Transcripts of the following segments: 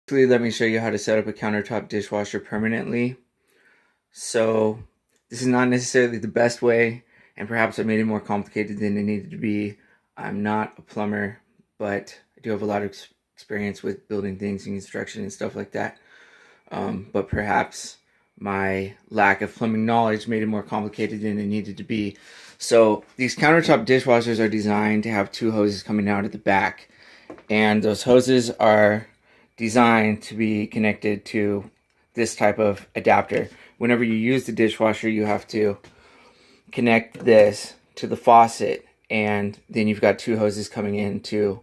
Let me show you how to set up a countertop dishwasher permanently. So this is not necessarily the best way, and perhaps I made it more complicated than it needed to be. I'm not a plumber, but I do have a lot of experience with building things and construction and stuff like that. But perhaps my lack of plumbing knowledge made it more complicated than it needed to be. So these countertop dishwashers are designed to have two hoses coming out at the back, and those hoses are designed to be connected to this type of adapter. Whenever you use the dishwasher, you have to connect this to the faucet, and then you've got two hoses coming into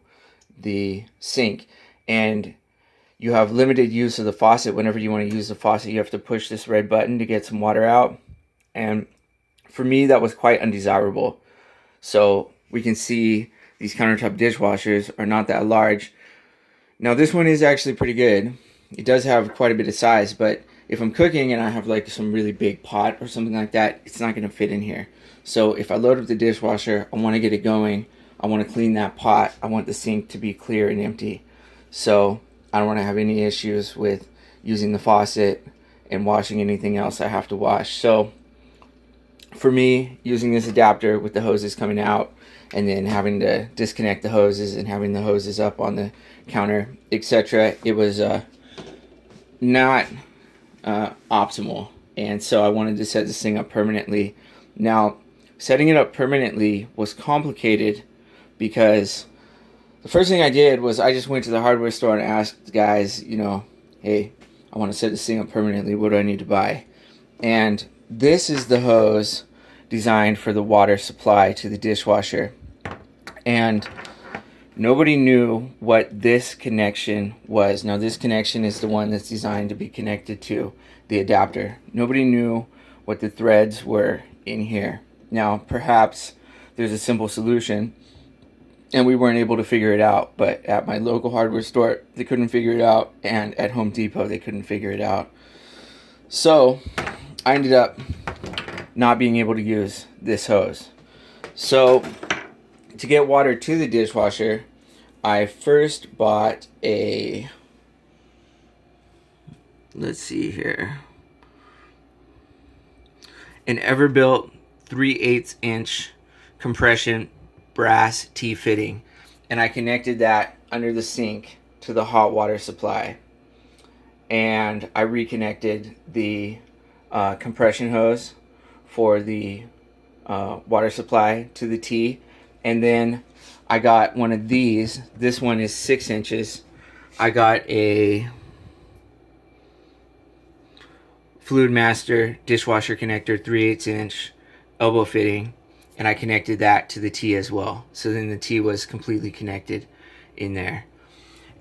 the sink, and you have limited use of the faucet. Whenever you want to use the faucet, you have to push this red button to get some water out, and for me that was quite undesirable. So we can see these countertop dishwashers are not that large. Now this one is actually pretty good. It does have quite a bit of size, but if I'm cooking and I have like some really big pot or something like that, it's not going to fit in here. So if I load up the dishwasher, I want to get it going. I want to clean that pot. I want the sink to be clear and empty. So I don't want to have any issues with using the faucet and washing anything else I have to wash. So for me, using this adapter with the hoses coming out and then having to disconnect the hoses and having the hoses up on the counter, etc., it was not optimal. And so I wanted to set this thing up permanently. Now, setting it up permanently was complicated because the first thing I did was I just went to the hardware store and asked the guys, hey, I want to set this thing up permanently. What do I need to buy? And this is the hose designed for the water supply to the dishwasher. And nobody knew what this connection was. Now this connection is the one that's designed to be connected to the adapter. Nobody knew what the threads were in here. Now perhaps there's a simple solution and we weren't able to figure it out, but at my local hardware store they couldn't figure it out, and at Home Depot they couldn't figure it out. So I ended up not being able to use this hose. So to get water to the dishwasher, I first bought a, let's see here, an Everbuilt 3/8 inch compression brass T-fitting, and I connected that under the sink to the hot water supply, and I reconnected the compression hose for the water supply to the T, and then I got one of these. This one is 6 inches. I got a Fluid Master dishwasher connector 3/8 inch elbow fitting, and I connected that to the T as well. So then the T was completely connected in there.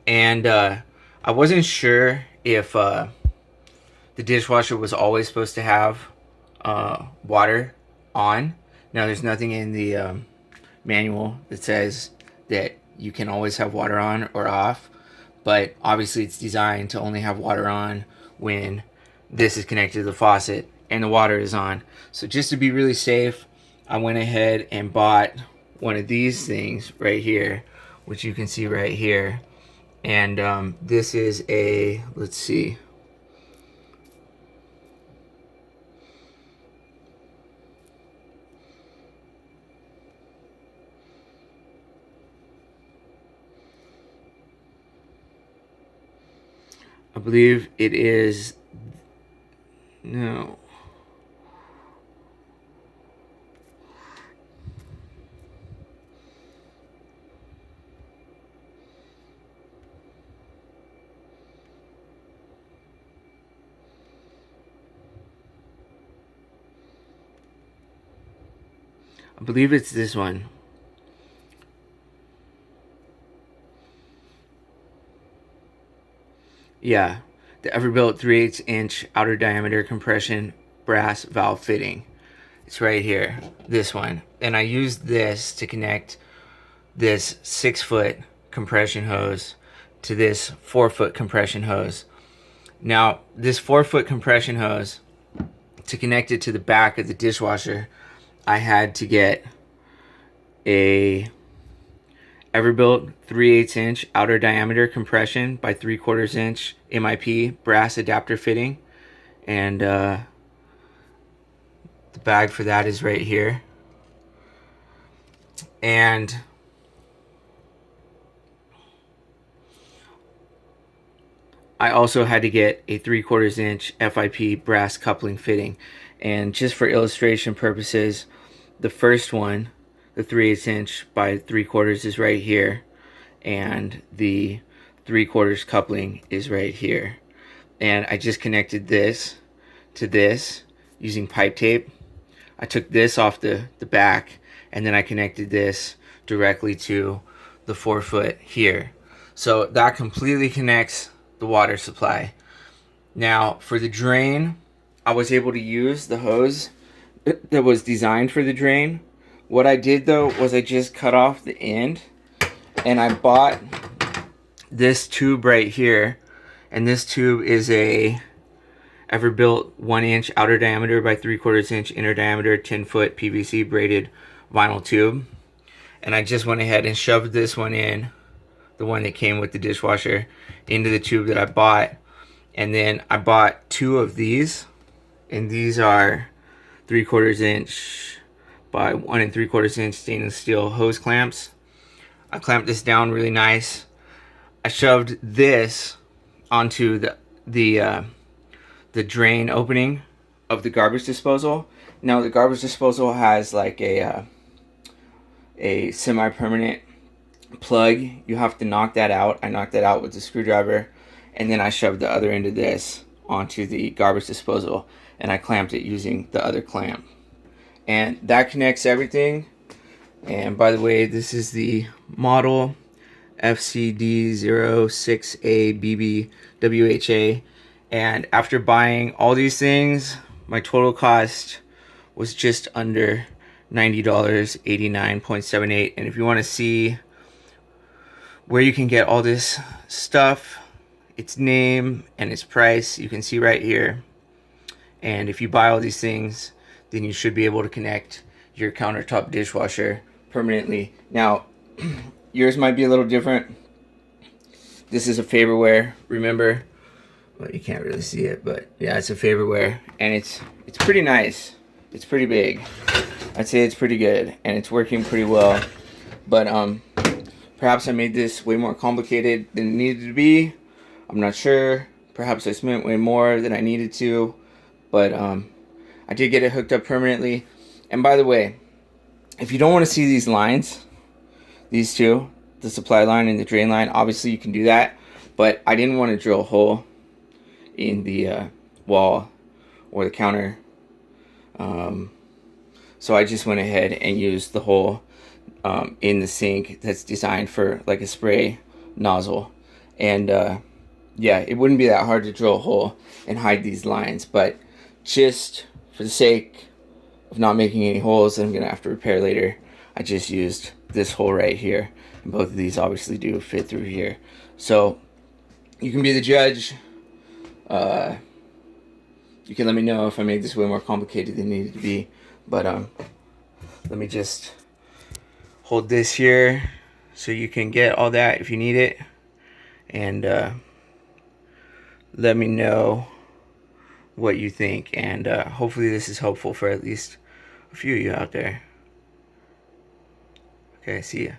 And I wasn't sure if the dishwasher was always supposed to have water on. Now there's nothing in the manual that says that you can always have water on or off, but obviously it's designed to only have water on when this is connected to the faucet and the water is on. So just to be really safe, I went ahead and bought one of these things right here, which you can see right here. And this is a, let's see, I believe it is, no, I believe it's this one. Yeah, the Everbuilt 3/8 inch outer diameter compression brass valve fitting. It's right here, this one. And I used this to connect this 6-foot compression hose to this 4-foot compression hose. Now, this 4-foot compression hose, to connect it to the back of the dishwasher, I had to get a Everbuilt 3/8 inch outer diameter compression by 3/4 inch MIP brass adapter fitting, and the bag for that is right here. And I also had to get a 3/4 inch FIP brass coupling fitting. And just for illustration purposes, the first one, the 3/8 inch by 3/4 is right here, and the 3/4 coupling is right here. And I just connected this to this using pipe tape. I took this off the back, and then I connected this directly to the 4-foot here. So that completely connects the water supply. Now for the drain, I was able to use the hose that was designed for the drain. What I did though was I just cut off the end, and I bought this tube right here, and this tube is a Everbuilt 1 inch outer diameter by 3/4 inch inner diameter 10-foot PVC braided vinyl tube. And I just went ahead and shoved this one in, the one that came with the dishwasher, into the tube that I bought. And then I bought 2 of these, and these are 3/4 inch by 1 3/4 inch stainless steel hose clamps. I clamped this down really nice. I shoved this onto the drain opening of the garbage disposal. Now the garbage disposal has like a semi-permanent plug. You have to knock that out. I knocked that out with the screwdriver, and then I shoved the other end of this onto the garbage disposal, and I clamped it using the other clamp. And that connects everything. And by the way, this is the model FCD06ABBWHA. And after buying all these things, my total cost was just under $90, 89.78. And if you want to see where you can get all this stuff, its name and its price, you can see right here. And if you buy all these things, then you should be able to connect your countertop dishwasher permanently. Now, yours might be a little different. This is a Faberware, remember? Well, you can't really see it, but yeah, it's a Faberware, and it's pretty nice. It's pretty big. I'd say it's pretty good, and it's working pretty well. But perhaps I made this way more complicated than it needed to be. I'm not sure. Perhaps I spent way more than I needed to, but I did get it hooked up permanently. And by the way, if you don't want to see these lines, these two, the supply line and the drain line, obviously you can do that, but I didn't want to drill a hole in the wall or the counter, so I just went ahead and used the hole in the sink that's designed for like a spray nozzle. And yeah, it wouldn't be that hard to drill a hole and hide these lines, but just for the sake of not making any holes that I'm gonna have to repair later, I just used this hole right here, and both of these obviously do fit through here. So you can be the judge. You can let me know if I made this way more complicated than it needed to be, but let me just hold this here so you can get all that if you need it, and let me know what you think, and hopefully this is helpful for at least a few of you out there. Okay, see ya.